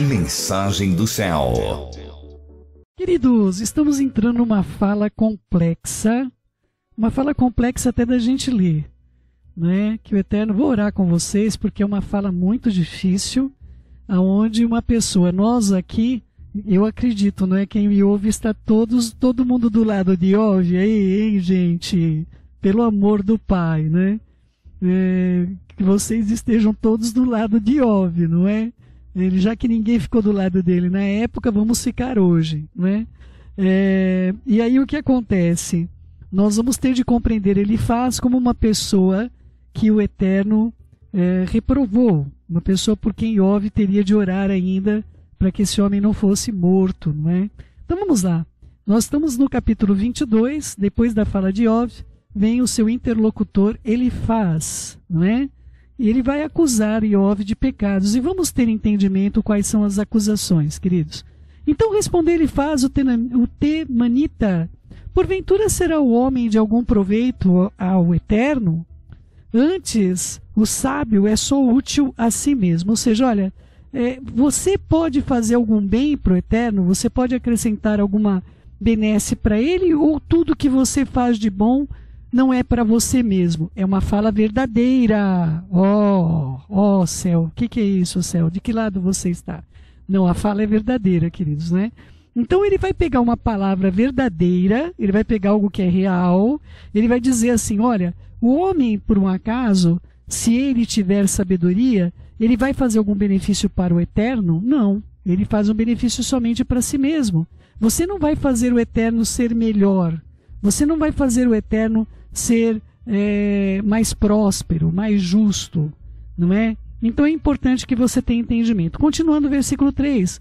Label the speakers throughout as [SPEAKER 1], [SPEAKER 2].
[SPEAKER 1] Mensagem do céu.
[SPEAKER 2] Queridos, estamos entrando numa fala complexa, uma fala complexa até da gente ler, né? Que o Eterno, vou orar com vocês, porque é uma fala muito difícil, aonde uma pessoa, nós aqui, eu acredito, não é? Quem me ouve está todo mundo do lado de Iov, aí, hein, gente? Pelo amor do Pai, né? Que vocês estejam todos do lado de Iov, não é? Já que ninguém ficou do lado dele na época, vamos ficar hoje, né? E aí o que acontece? Nós vamos ter de compreender, ele faz como uma pessoa que o Eterno reprovou, uma pessoa por quem Iov teria de orar ainda para que esse homem não fosse morto, não é? Então vamos lá, nós estamos no capítulo 22, depois da fala de Iov, vem o seu interlocutor Elifaz, não é? E ele vai acusar Iov de pecados. E vamos ter entendimento quais são as acusações, queridos. Então respondeu Elifaz, o temanita: porventura será o homem de algum proveito ao Eterno? Antes, o sábio é só útil a si mesmo. Ou seja, olha, você pode fazer algum bem para o Eterno? Você pode acrescentar alguma benesse para ele? Ou tudo que você faz de bom não é para você mesmo? É uma fala verdadeira. Oh, céu, o que é isso, céu? De que lado você está? Não, a fala é verdadeira, queridos, né? Então ele vai pegar uma palavra verdadeira, ele vai pegar algo que é real, ele vai dizer assim, olha, o homem, por um acaso, se ele tiver sabedoria, ele vai fazer algum benefício para o Eterno? Não, ele faz um benefício somente para si mesmo. Você não vai fazer o Eterno ser melhor, você não vai fazer o Eterno ser mais próspero, mais justo, não é? Então é importante que você tenha entendimento. Continuando o versículo 3.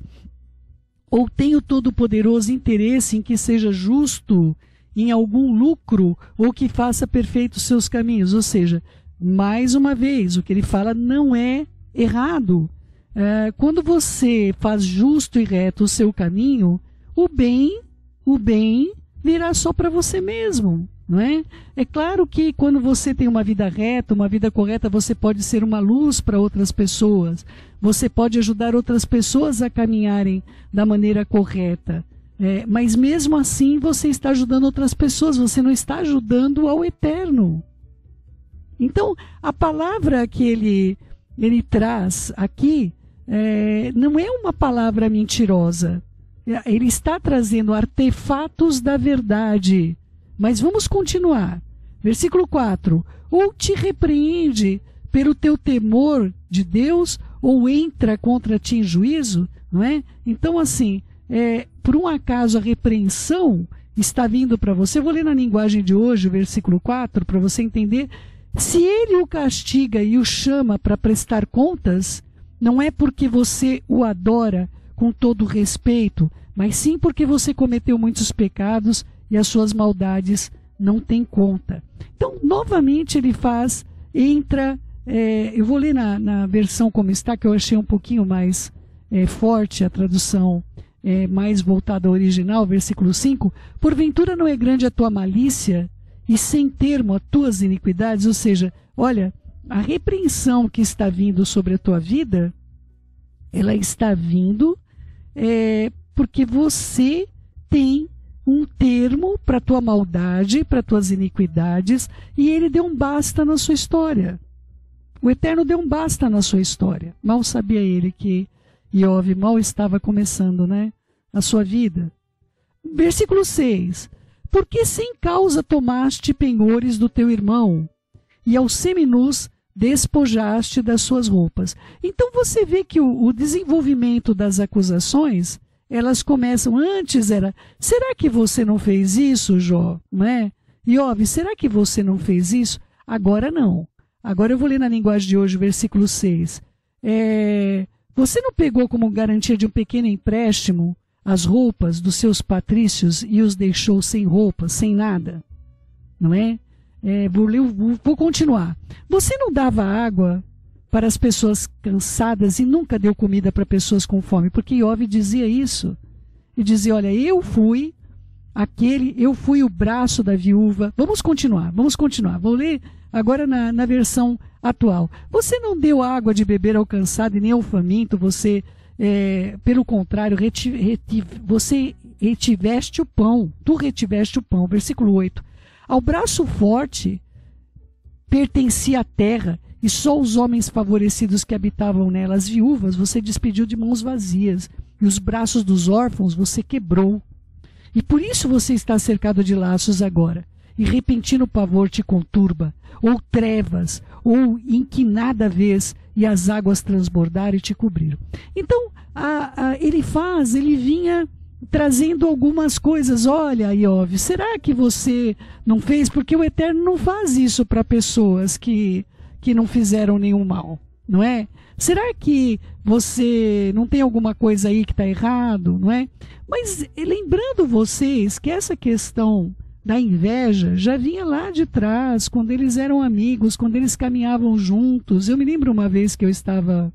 [SPEAKER 2] Ou tem o Todo-Poderoso interesse em que seja justo em algum lucro, ou que faça perfeitos seus caminhos? Ou seja, mais uma vez, o que ele fala não é errado. Quando você faz justo e reto o seu caminho, o bem virá só para você mesmo, não é? É claro que quando você tem uma vida reta, uma vida correta, você pode ser uma luz para outras pessoas, você pode ajudar outras pessoas a caminharem da maneira correta, mas mesmo assim você está ajudando outras pessoas, você não está ajudando ao Eterno. Então, a palavra que ele traz aqui não é uma palavra mentirosa. Ele está trazendo artefatos da verdade. Mas vamos continuar. Versículo 4. Ou te repreende pelo teu temor de Deus, ou entra contra ti em juízo, não é? Então, assim, por um acaso a repreensão está vindo para você. Eu vou ler na linguagem de hoje o versículo 4, para você entender. Se ele o castiga e o chama para prestar contas, não é porque você o adora com todo respeito, mas sim porque você cometeu muitos pecados e as suas maldades não têm conta. Então, novamente ele entra, eu vou ler na versão como está, que eu achei um pouquinho mais forte, a tradução mais voltada ao original, versículo 5, porventura não é grande a tua malícia e sem termo as tuas iniquidades? Ou seja, olha, a repreensão que está vindo sobre a tua vida, ela está vindo porque você tem um termo para a tua maldade, para as tuas iniquidades, e ele deu um basta na sua história. O Eterno deu um basta na sua história. Mal sabia ele que Iov mal estava começando, né, a sua vida. Versículo 6. Porque sem causa tomaste penhores do teu irmão, e ao seminus despojaste das suas roupas. Então você vê que o desenvolvimento das acusações, elas começam, antes era, será que você não fez isso, Jó? Não é? Iov, será que você não fez isso? Agora não. Agora eu vou ler na linguagem de hoje o versículo 6. Você não pegou como garantia de um pequeno empréstimo as roupas dos seus patrícios e os deixou sem roupas, sem nada? Não é? Vou continuar. Você não dava água para as pessoas cansadas e nunca deu comida para pessoas com fome? Porque Iov dizia isso. Ele dizia, olha, eu fui eu fui o braço da viúva. Vamos continuar. Vou ler agora na versão atual. Você não deu água de beber ao cansado e nem ao faminto, você, pelo contrário, você retiveste o pão. Tu retiveste o pão. Versículo 8. Ao braço forte pertencia a terra, e só os homens favorecidos que habitavam nela, as viúvas, você despediu de mãos vazias, e os braços dos órfãos você quebrou. E por isso você está cercado de laços agora, e repentino pavor te conturba, ou trevas, ou inquinada vez, e as águas transbordaram e te cobriram. Então, ele vinha trazendo algumas coisas. Olha, Iov, será que você não fez? Porque o Eterno não faz isso para pessoas que não fizeram nenhum mal, não é? Será que você não tem alguma coisa aí que está errado, não é? Mas lembrando vocês que essa questão da inveja já vinha lá de trás, quando eles eram amigos, quando eles caminhavam juntos. Eu me lembro uma vez que eu estava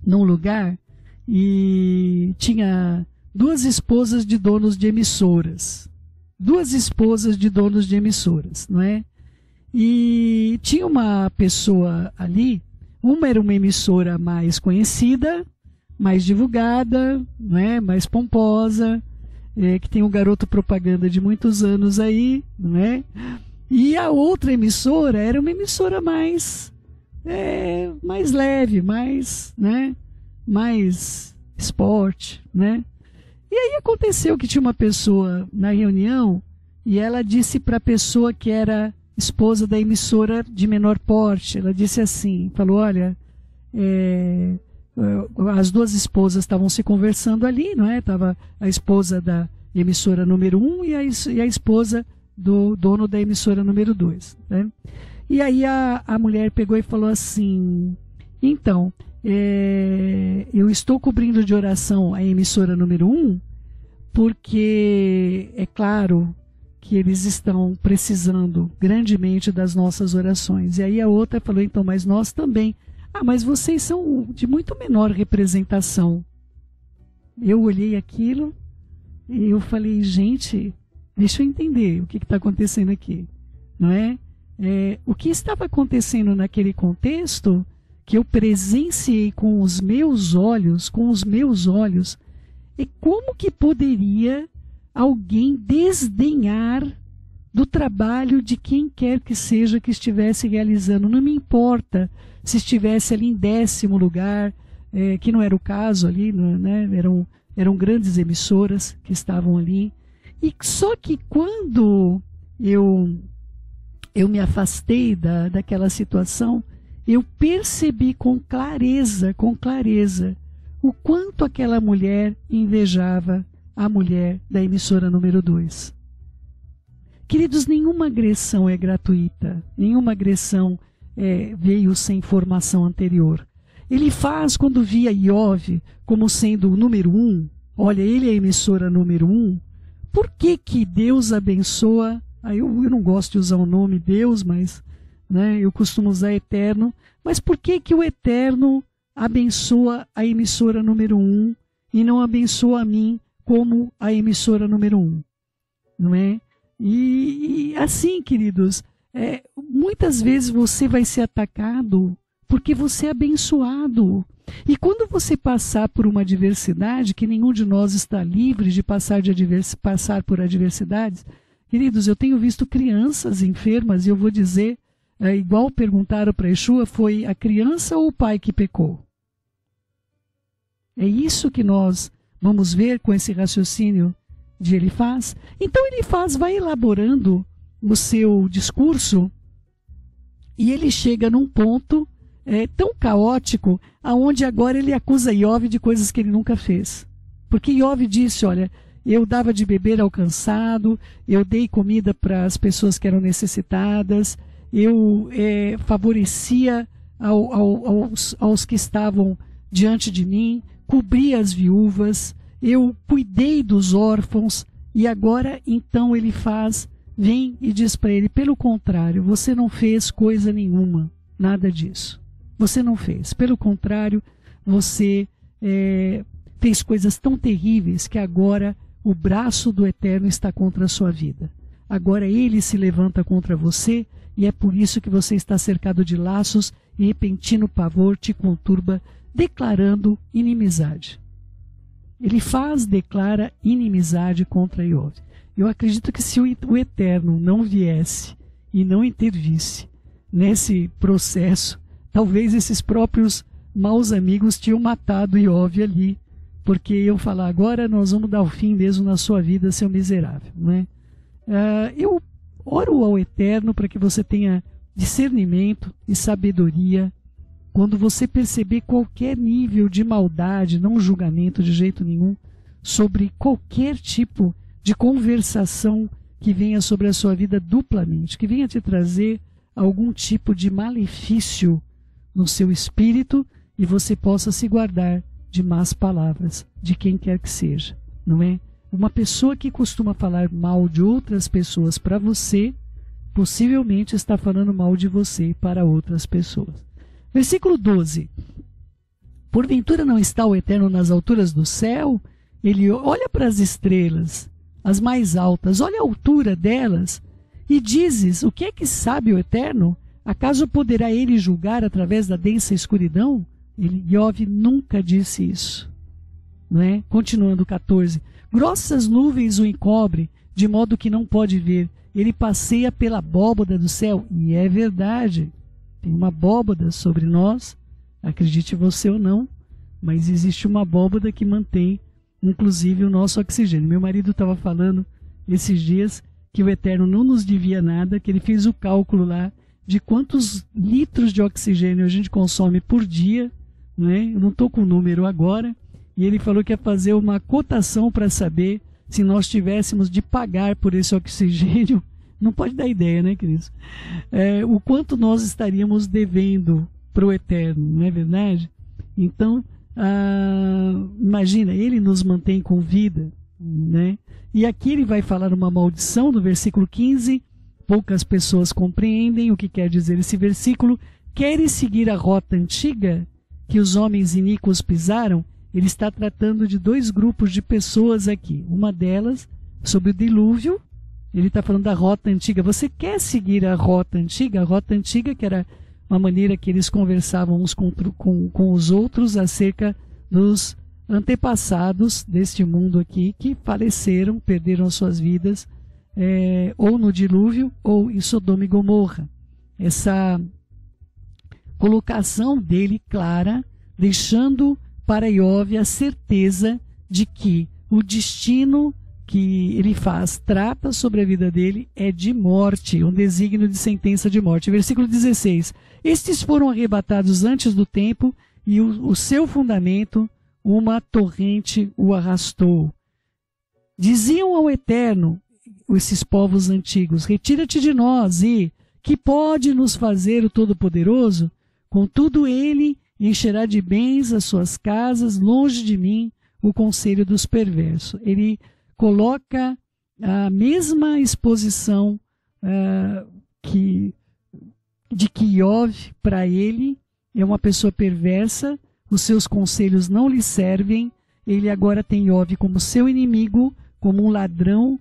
[SPEAKER 2] num lugar e tinha duas esposas de donos de emissoras. Não é? E tinha uma pessoa ali, uma era uma emissora mais conhecida, mais divulgada, não é? Mais pomposa, que tem um garoto propaganda de muitos anos aí, não é? E a outra emissora era uma emissora mais leve, mais, né? Mais esporte, né? E aí aconteceu que tinha uma pessoa na reunião e ela disse para a pessoa que era esposa da emissora de menor porte, ela disse assim, falou, olha, as duas esposas estavam se conversando ali, não é? Estava a esposa da emissora número 1 e a esposa do dono da emissora número 2, né? E aí a mulher pegou e falou assim, então, eu estou cobrindo de oração a emissora número 1 porque é claro que eles estão precisando grandemente das nossas orações. E aí a outra falou, então, mas nós também. Ah, mas vocês são de muito menor representação. Eu olhei aquilo e eu falei, gente, deixa eu entender o que está acontecendo aqui, não é? O que estava acontecendo naquele contexto que eu presenciei com os meus olhos, é como que poderia alguém desdenhar do trabalho de quem quer que seja que estivesse realizando. Não me importa se estivesse ali em 10º lugar, que não era o caso ali, né? Eram grandes emissoras que estavam ali. E só que quando eu me afastei daquela situação, eu percebi com clareza, o quanto aquela mulher invejava a mulher da emissora número 2. Queridos, nenhuma agressão é gratuita, nenhuma agressão veio sem formação anterior. Ele faz quando via Iov como sendo o número 1, olha, ele é a emissora número 1, por que Deus abençoa? Eu não gosto de usar o nome Deus, mas né, eu costumo usar Eterno, mas por que o Eterno abençoa a emissora número 1 e não abençoa a mim como a emissora número 1, não é? E assim, queridos, muitas vezes você vai ser atacado porque você é abençoado. E quando você passar por uma adversidade, que nenhum de nós está livre de passar por adversidades, queridos, eu tenho visto crianças enfermas e eu vou dizer, igual perguntaram para Yeshua, foi a criança ou o pai que pecou? É isso que nós vamos ver com esse raciocínio de Elifaz. Então Elifaz vai elaborando o seu discurso e ele chega num ponto tão caótico, aonde agora ele acusa Iov de coisas que ele nunca fez. Porque Iov disse, olha, eu dava de beber ao cansado, eu dei comida para as pessoas que eram necessitadas, eu favorecia aos que estavam diante de mim, cobri as viúvas, eu cuidei dos órfãos, e agora então ele vem e diz para ele, pelo contrário, você não fez coisa nenhuma, nada disso. Você não fez, pelo contrário, você fez coisas tão terríveis que agora o braço do Eterno está contra a sua vida. Agora ele se levanta contra você e é por isso que você está cercado de laços e repentino pavor te conturba, declarando inimizade. Ele declara inimizade contra Iov. Eu acredito que se o Eterno não viesse e não intervisse nesse processo, talvez esses próprios maus amigos tinham matado Iov ali, porque eu falar, agora nós vamos dar o fim mesmo na sua vida, seu miserável, né? Eu oro ao Eterno para que você tenha discernimento e sabedoria quando você perceber qualquer nível de maldade, não julgamento de jeito nenhum, sobre qualquer tipo de conversação que venha sobre a sua vida duplamente, que venha te trazer algum tipo de malefício no seu espírito e você possa se guardar de más palavras, de quem quer que seja, não é? Uma pessoa que costuma falar mal de outras pessoas para você, possivelmente está falando mal de você para outras pessoas. Versículo 12. Porventura não está o Eterno nas alturas do céu? Ele olha para as estrelas, as mais altas, olha a altura delas, e dizes, o que é que sabe o Eterno? Acaso poderá ele julgar através da densa escuridão? Iov nunca disse isso. Não é? Continuando 14. Grossas nuvens o encobrem, de modo que não pode ver. Ele passeia pela abóbada do céu. E é verdade. Tem uma abóbada sobre nós. Acredite você ou não. Mas existe uma abóbada que mantém, inclusive, o nosso oxigênio. Meu marido estava falando esses dias que o Eterno não nos devia nada, que ele fez o cálculo lá de quantos litros de oxigênio a gente consome por dia. Né? Eu não estou com o número agora. E ele falou que ia fazer uma cotação para saber se nós tivéssemos de pagar por esse oxigênio. Não pode dar ideia, né, queridos? O quanto nós estaríamos devendo para o Eterno, não é verdade? Então, imagina, ele nos mantém com vida, né? E aqui ele vai falar uma maldição no versículo 15. Poucas pessoas compreendem o que quer dizer esse versículo. Queres seguir a rota antiga que os homens iníquos pisaram? Ele está tratando de dois grupos de pessoas aqui. Uma delas, sobre o dilúvio, ele está falando da rota antiga. Você quer seguir a rota antiga? A rota antiga, que era uma maneira que eles conversavam uns com os outros acerca dos antepassados deste mundo aqui, que faleceram, perderam as suas vidas, ou no dilúvio, ou em Sodoma e Gomorra. Essa colocação dele clara, deixando para Iov a certeza de que o destino que ele trata sobre a vida dele é de morte, um desígnio de sentença de morte. Versículo 16. Estes foram arrebatados antes do tempo e o seu fundamento, uma torrente o arrastou. Diziam ao Eterno, esses povos antigos, retira-te de nós e que pode nos fazer o Todo-Poderoso? Contudo ele encherá de bens as suas casas, longe de mim o conselho dos perversos. Ele coloca a mesma exposição de que Iov, para ele, é uma pessoa perversa, os seus conselhos não lhe servem, ele agora tem Iov como seu inimigo, como um ladrão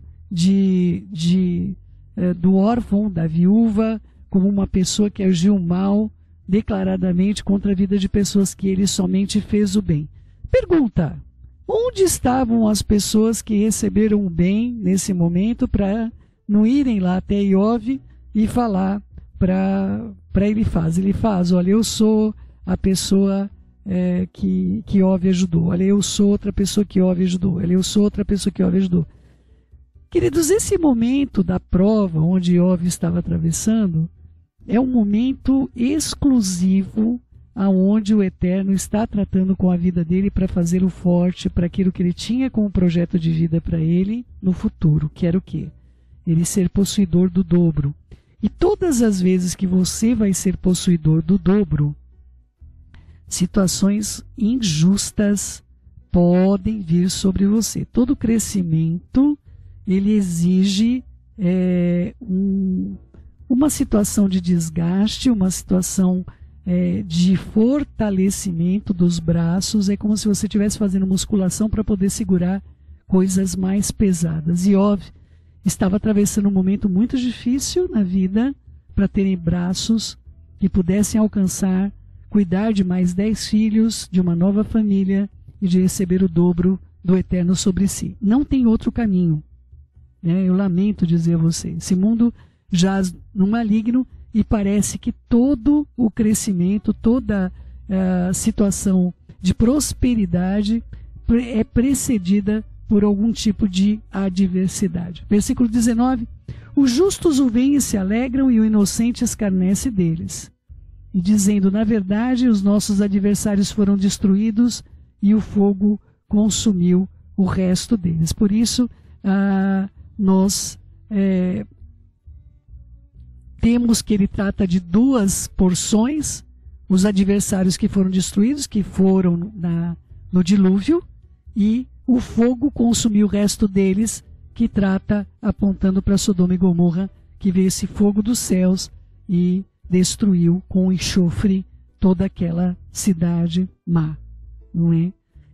[SPEAKER 2] do órfão, da viúva, como uma pessoa que agiu mal, declaradamente contra a vida de pessoas que ele somente fez o bem. Pergunta, onde estavam as pessoas que receberam o bem nesse momento para não irem lá até Iov e falar para ele faz? Ele faz, olha, eu sou a pessoa que Iov ajudou, olha, eu sou outra pessoa que Iov ajudou, olha, eu sou outra pessoa que Iov ajudou. Queridos, esse momento da prova onde Iov estava atravessando é um momento exclusivo aonde o Eterno está tratando com a vida dele para fazê-lo forte para aquilo que ele tinha como projeto de vida para ele no futuro, que era o quê? Ele ser possuidor do dobro. E todas as vezes que você vai ser possuidor do dobro, situações injustas podem vir sobre você. Todo crescimento, ele exige uma situação de desgaste, uma situação de fortalecimento dos braços. É como se você estivesse fazendo musculação para poder segurar coisas mais pesadas. Iov estava atravessando um momento muito difícil na vida para terem braços que pudessem alcançar, cuidar de mais 10 filhos, de uma nova família e de receber o dobro do Eterno sobre si. Não tem outro caminho. Eu lamento dizer a você, esse mundo jaz no maligno e parece que todo o crescimento, toda a situação de prosperidade é precedida por algum tipo de adversidade. Versículo 19: os justos o veem e se alegram, e o inocente escarnece deles. E dizendo, na verdade, os nossos adversários foram destruídos e o fogo consumiu o resto deles. Por isso, nós temos que ele trata de duas porções: os adversários que foram destruídos, que foram no dilúvio, e o fogo consumiu o resto deles, que trata apontando para Sodoma e Gomorra, que veio esse fogo dos céus e destruiu com enxofre toda aquela cidade má, não é?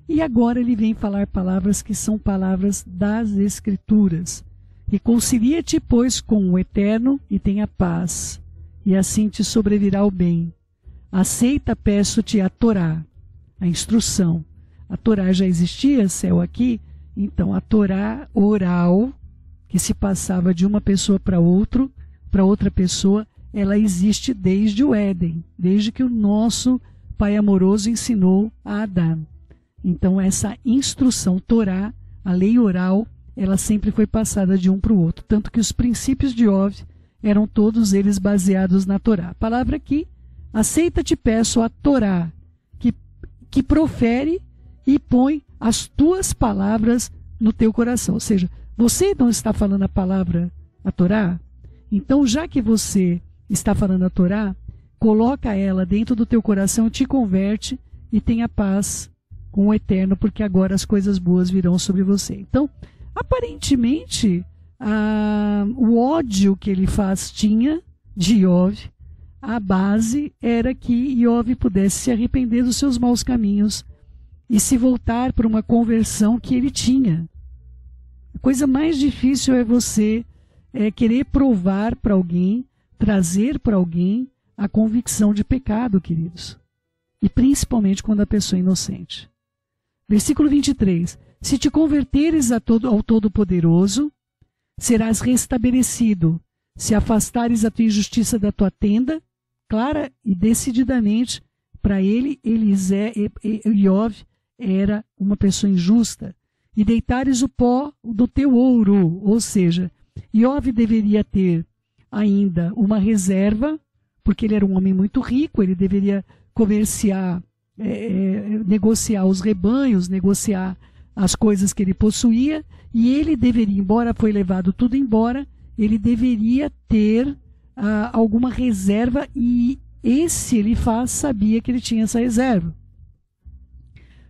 [SPEAKER 2] E agora ele vem falar palavras que são palavras das Escrituras. Reconcilia-te, pois, com o Eterno e tenha paz, e assim te sobrevirá o bem. Aceita, peço-te, a Torá, a instrução. A Torá já existia, céu aqui, então a Torá oral, que se passava de uma pessoa para outra pessoa, ela existe desde o Éden, desde que o nosso Pai amoroso ensinou a Adão. Então essa instrução, Torá, a lei oral, ela sempre foi passada de um para o outro, tanto que os princípios de Iov eram todos eles baseados na Torá. A palavra aqui, aceita, te peço, a Torá, que profere e põe as tuas palavras no teu coração. Ou seja, você não está falando a palavra, a Torá? Então, já que você está falando a Torá, coloca ela dentro do teu coração, te converte e tenha paz com o Eterno, porque agora as coisas boas virão sobre você. Então, aparentemente, o ódio que ele tinha de Iov, a base era que Iov pudesse se arrepender dos seus maus caminhos e se voltar para uma conversão que ele tinha. A coisa mais difícil é você querer provar para alguém, trazer para alguém a convicção de pecado, queridos. E principalmente quando a pessoa é inocente. Versículo 23. Se te converteres ao Todo-Poderoso, serás restabelecido. Se afastares a tua injustiça da tua tenda, clara e decididamente, para ele, Iov era uma pessoa injusta. E deitares o pó do teu ouro, ou seja, Iov deveria ter ainda uma reserva, porque ele era um homem muito rico, ele deveria comerciar, negociar os rebanhos, negociar as coisas que ele possuía, e ele deveria, embora foi levado tudo embora, ele deveria ter alguma reserva, e Elifaz sabia que ele tinha essa reserva.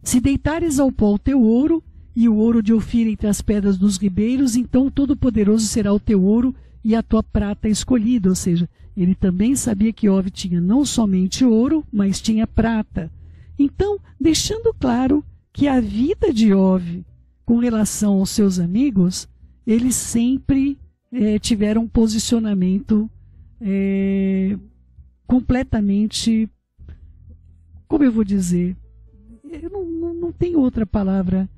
[SPEAKER 2] Se deitares ao pó o teu ouro, e o ouro de Ofir entre as pedras dos ribeiros, então o Todo-Poderoso será o teu ouro e a tua prata escolhida. Ou seja, ele também sabia que Iov tinha não somente ouro, mas tinha prata. Então, deixando claro que a vida de Iov, com relação aos seus amigos, eles sempre tiveram um posicionamento completamente, como eu vou dizer, eu não tenho outra palavra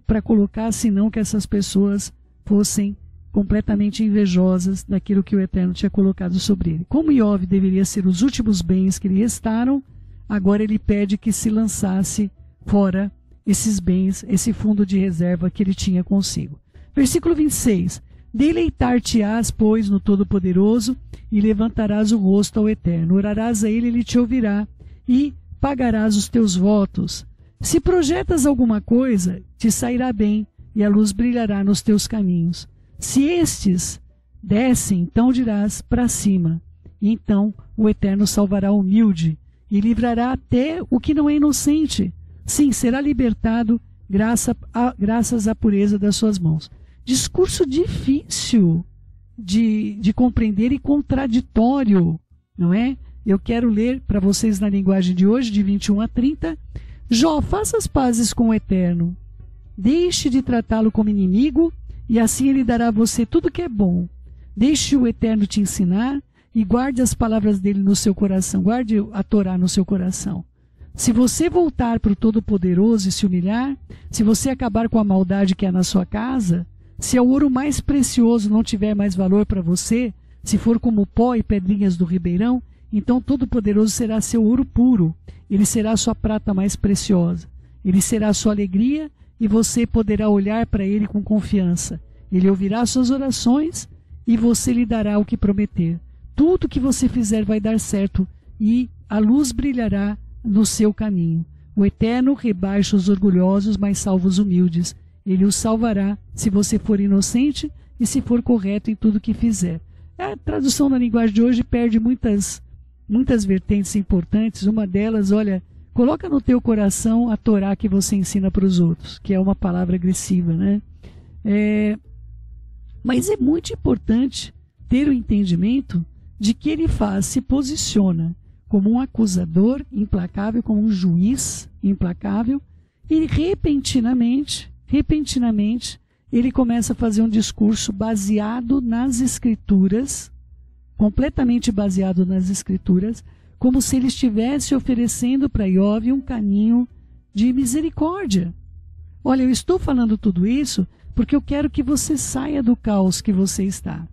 [SPEAKER 2] para colocar, senão que essas pessoas fossem completamente invejosas daquilo que o Eterno tinha colocado sobre ele. Como Iov deveria ser os últimos bens que lhe restaram, agora ele pede que se lançasse fora esses bens, esse fundo de reserva que ele tinha consigo. Versículo 26. Deleitar-te-ás, pois, no Todo-Poderoso, e levantarás o rosto ao Eterno. Orarás a ele te ouvirá, e pagarás os teus votos. Se projetas alguma coisa, te sairá bem, e a luz brilhará nos teus caminhos. Se estes descem, então dirás para cima. E então o Eterno salvará o humilde, e livrará até o que não é inocente. Sim, será libertado graças à pureza das suas mãos. Discurso difícil de compreender e contraditório, não é? Eu quero ler para vocês na linguagem de hoje, de 21 a 30. Jó, faça as pazes com o Eterno. Deixe de tratá-lo como inimigo, e assim ele dará a você tudo que é bom. Deixe o Eterno te ensinar, e guarde as palavras dele no seu coração, guarde a Torá no seu coração. Se você voltar para o Todo-Poderoso e se humilhar, se você acabar com a maldade que há na sua casa, se o ouro mais precioso não tiver mais valor para você, se for como pó e pedrinhas do ribeirão, então Todo-Poderoso será seu ouro puro, ele será a sua prata mais preciosa, ele será a sua alegria e você poderá olhar para ele com confiança. Ele ouvirá suas orações e você lhe dará o que prometer. Tudo que você fizer vai dar certo e a luz brilhará no seu caminho. O Eterno rebaixa os orgulhosos, mas salva os humildes. Ele os salvará se você for inocente e se for correto em tudo que fizer. A tradução na linguagem de hoje perde muitas vertentes importantes. Uma delas, olha, coloca no teu coração a Torá que você ensina para os outros, que é uma palavra agressiva, né? Mas é muito importante ter o entendimento de que ele se posiciona como um acusador implacável, como um juiz implacável, e repentinamente, ele começa a fazer um discurso baseado nas Escrituras, completamente baseado nas Escrituras, como se ele estivesse oferecendo para Iov um caminho de misericórdia. Olha, eu estou falando tudo isso porque eu quero que você saia do caos que você está.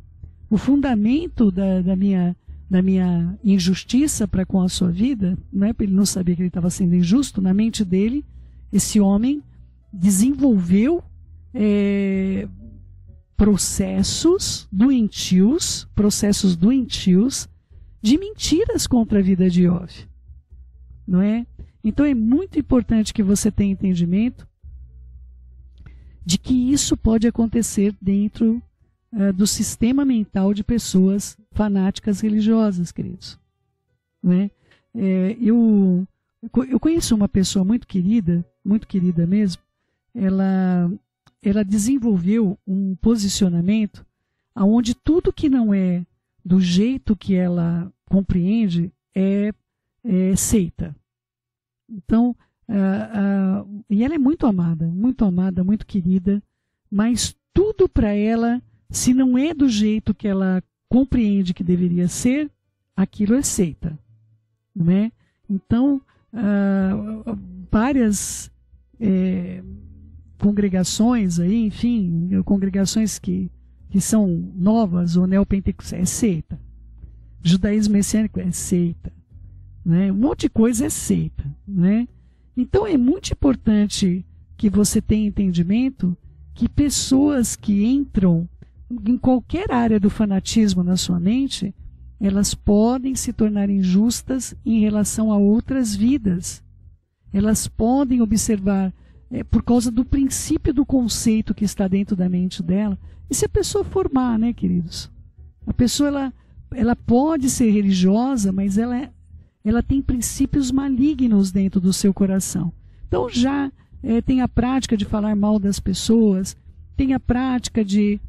[SPEAKER 2] O fundamento da minha injustiça para com a sua vida, não é? Ele não sabia que ele estava sendo injusto, na mente dele, esse homem desenvolveu processos doentios de mentiras contra a vida de Iov, não é? Então é muito importante que você tenha entendimento de que isso pode acontecer dentro do sistema mental de pessoas fanáticas religiosas, queridos, não é? Eu conheço uma pessoa muito querida mesmo. Ela desenvolveu um posicionamento onde tudo que não é do jeito que ela compreende é seita. Então, e ela é muito amada, muito querida, mas tudo para ela, se não é do jeito que ela compreende que deveria ser, aquilo é seita, não é? Então, várias congregações aí, enfim, congregações que são novas, ou neopentecostais, é seita. Judaísmo messiânico é seita, né? Um monte de coisa é seita, né? Então é muito importante que você tenha entendimento que pessoas que entram em qualquer área do fanatismo na sua mente, elas podem se tornar injustas em relação a outras vidas. Elas podem observar, por causa do princípio do conceito que está dentro da mente dela. E se a pessoa formar, né, queridos? A pessoa, ela pode ser religiosa, mas ela tem princípios malignos dentro do seu coração. Então já tem a prática de falar mal das pessoas, tem a prática de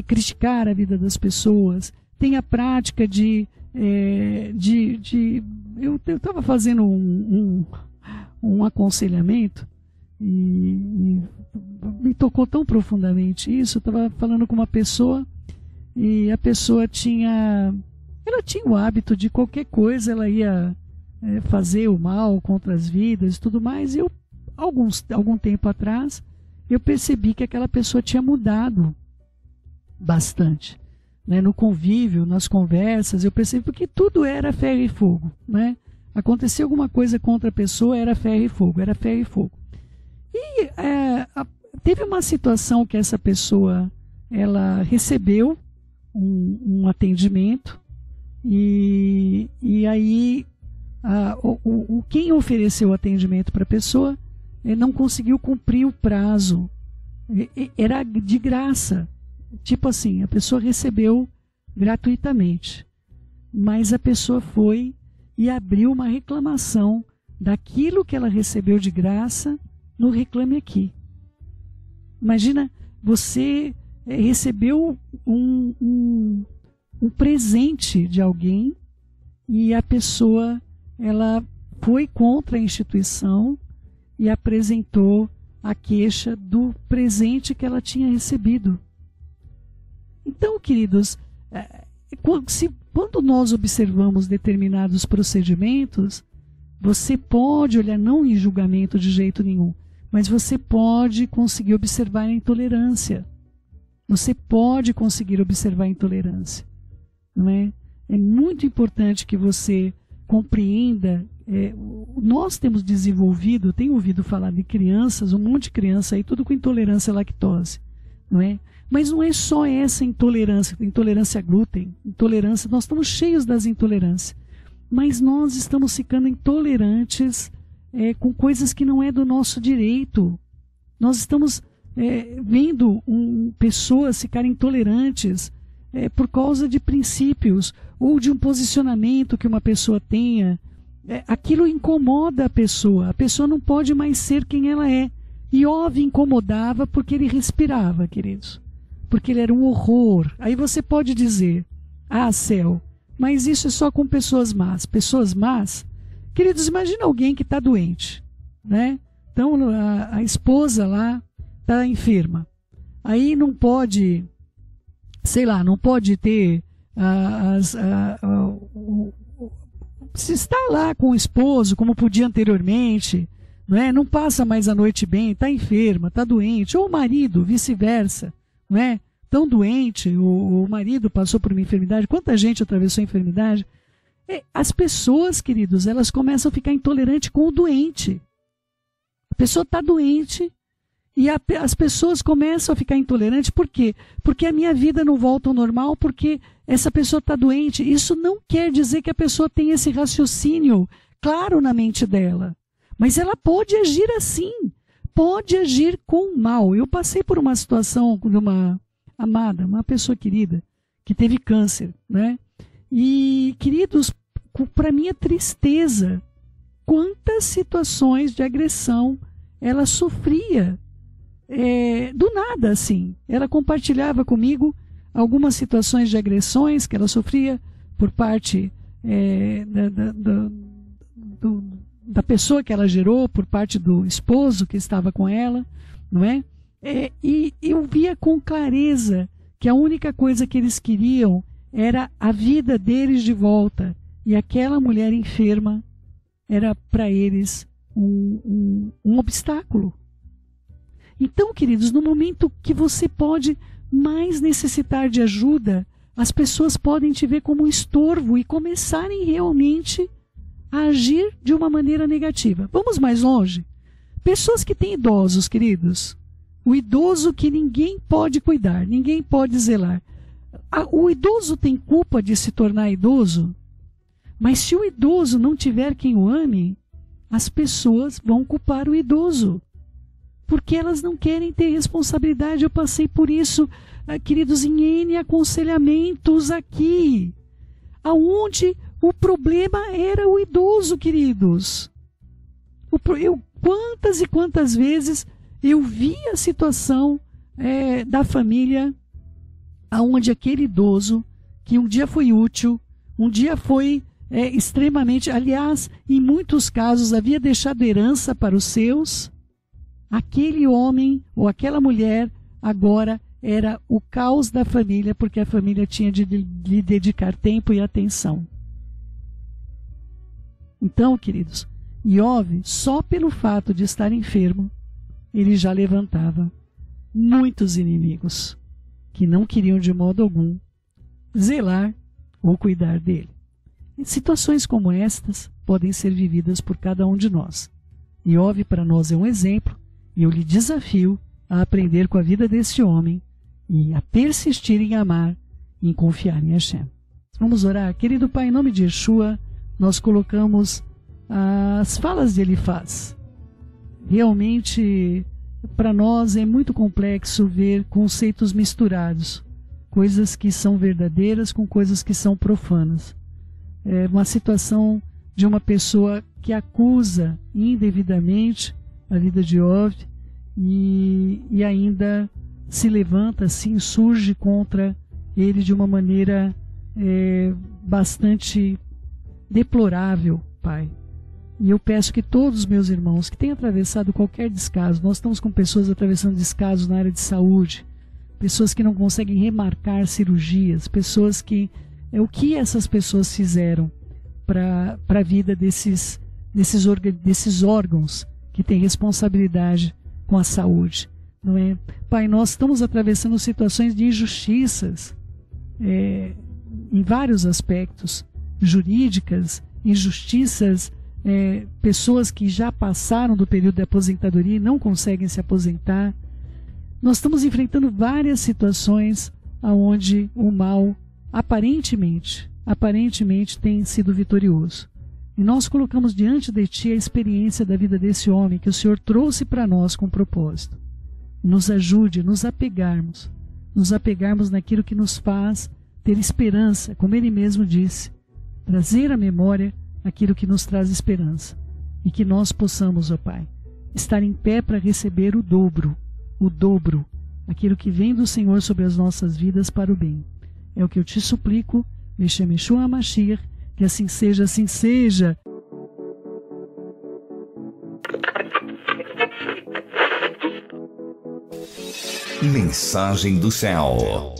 [SPEAKER 2] criticar a vida das pessoas, tem a prática eu estava fazendo um aconselhamento e me tocou tão profundamente isso. Eu estava falando com uma pessoa e a pessoa tinha o hábito de qualquer coisa, ela ia fazer o mal contra as vidas e tudo mais. E algum tempo atrás, eu percebi que aquela pessoa tinha mudado bastante, né? No convívio, nas conversas, eu percebi, porque tudo era ferro e fogo, né? Acontecia alguma coisa contra a pessoa, era ferro e fogo, era ferro e fogo. E teve uma situação que essa pessoa, ela recebeu um atendimento e aí quem ofereceu o atendimento para a pessoa não conseguiu cumprir o prazo. Era de graça. Tipo assim, a pessoa recebeu gratuitamente, mas a pessoa foi e abriu uma reclamação daquilo que ela recebeu de graça no Reclame Aqui. Imagina, você recebeu um presente de alguém e a pessoa, ela foi contra a instituição e apresentou a queixa do presente que ela tinha recebido. Então, queridos, quando nós observamos determinados procedimentos, você pode olhar, não em julgamento de jeito nenhum, mas você pode conseguir observar a intolerância. Você pode conseguir observar a intolerância. Não é? É muito importante que você compreenda. Nós temos desenvolvido, tenho ouvido falar de crianças, um monte de criança aí, tudo com intolerância à lactose. Não é? Mas não é só essa intolerância a glúten, intolerância, nós estamos cheios das intolerâncias. Mas nós estamos ficando intolerantes com coisas que não é do nosso direito. Nós estamos vendo pessoas ficarem intolerantes por causa de princípios ou de um posicionamento que uma pessoa tenha. Aquilo incomoda a pessoa não pode mais ser quem ela é. E Iov incomodava porque ele respirava, queridos. Porque ele era um horror. Aí você pode dizer, céu, mas isso é só com pessoas más. Pessoas más? Queridos, imagina alguém que está doente, né? Então a esposa lá está enferma. Aí não pode, sei lá, não pode ter se está lá com o esposo, como podia anteriormente, não é? Não passa mais a noite bem, está enferma, está doente, ou o marido, vice-versa, não é? Tão doente, o marido passou por uma enfermidade, quanta gente atravessou a enfermidade. As pessoas, queridos, elas começam a ficar intolerantes com o doente. A pessoa está doente e as pessoas começam a ficar intolerantes. Por quê? Porque a minha vida não volta ao normal, porque essa pessoa está doente. Isso não quer dizer que a pessoa tenha esse raciocínio claro na mente dela. Mas ela pode agir assim, pode agir com mal. Eu passei por uma situação de uma amada, uma pessoa querida, que teve câncer, né? E, queridos, para minha tristeza, quantas situações de agressão ela sofria, do nada, assim. Ela compartilhava comigo algumas situações de agressões que ela sofria por parte da pessoa que ela gerou, por parte do esposo que estava com ela, não é? E eu via com clareza que a única coisa que eles queriam era a vida deles de volta. E aquela mulher enferma era para eles um obstáculo. Então, queridos, no momento que você pode mais necessitar de ajuda, as pessoas podem te ver como um estorvo e começarem realmente a agir de uma maneira negativa. Vamos mais longe? Pessoas que têm idosos, queridos. O idoso que ninguém pode cuidar, ninguém pode zelar. O idoso tem culpa de se tornar idoso? Mas se o idoso não tiver quem o ame, as pessoas vão culpar o idoso. Porque elas não querem ter responsabilidade. Eu passei por isso, queridos, em N aconselhamentos aqui. Aonde o problema era o idoso, queridos. Quantas e quantas vezes eu vi a situação da família onde aquele idoso, que um dia foi útil, um dia foi extremamente, aliás, em muitos casos havia deixado herança para os seus, aquele homem ou aquela mulher agora era o caos da família, porque a família tinha de lhe dedicar tempo e atenção. Então, queridos, Iov, só pelo fato de estar enfermo, ele já levantava muitos inimigos que não queriam de modo algum zelar ou cuidar dele. E situações como estas podem ser vividas por cada um de nós. Iov para nós é um exemplo, e eu lhe desafio a aprender com a vida desse homem e a persistir em amar e em confiar em Hashem. Vamos orar. Querido Pai, em nome de Yeshua, nós colocamos as falas de Elifaz. Realmente, para nós é muito complexo ver conceitos misturados, coisas que são verdadeiras com coisas que são profanas. É uma situação de uma pessoa que acusa indevidamente a vida de Iov e ainda se levanta, se insurge contra ele de uma maneira bastante deplorável, Pai. E eu peço que todos os meus irmãos que têm atravessado qualquer descaso, nós estamos com pessoas atravessando descasos na área de saúde, pessoas que não conseguem remarcar cirurgias, pessoas que... o que essas pessoas fizeram para a vida desses órgãos que têm responsabilidade com a saúde, não é? Pai, nós estamos atravessando situações de injustiças em vários aspectos, jurídicas, injustiças, pessoas que já passaram do período de aposentadoria e não conseguem se aposentar. Nós estamos enfrentando várias situações onde o mal aparentemente tem sido vitorioso. E nós colocamos diante de Ti a experiência da vida desse homem que o Senhor trouxe para nós com propósito. Nos ajude a nos apegarmos naquilo que nos faz ter esperança, como ele mesmo disse, trazer à memória aquilo que nos traz esperança. E que nós possamos, ó Pai, estar em pé para receber o dobro, aquilo que vem do Senhor sobre as nossas vidas para o bem. É o que eu te suplico, Beshem Yeshua HaMashiach, que assim seja, assim seja.
[SPEAKER 1] Mensagem do céu.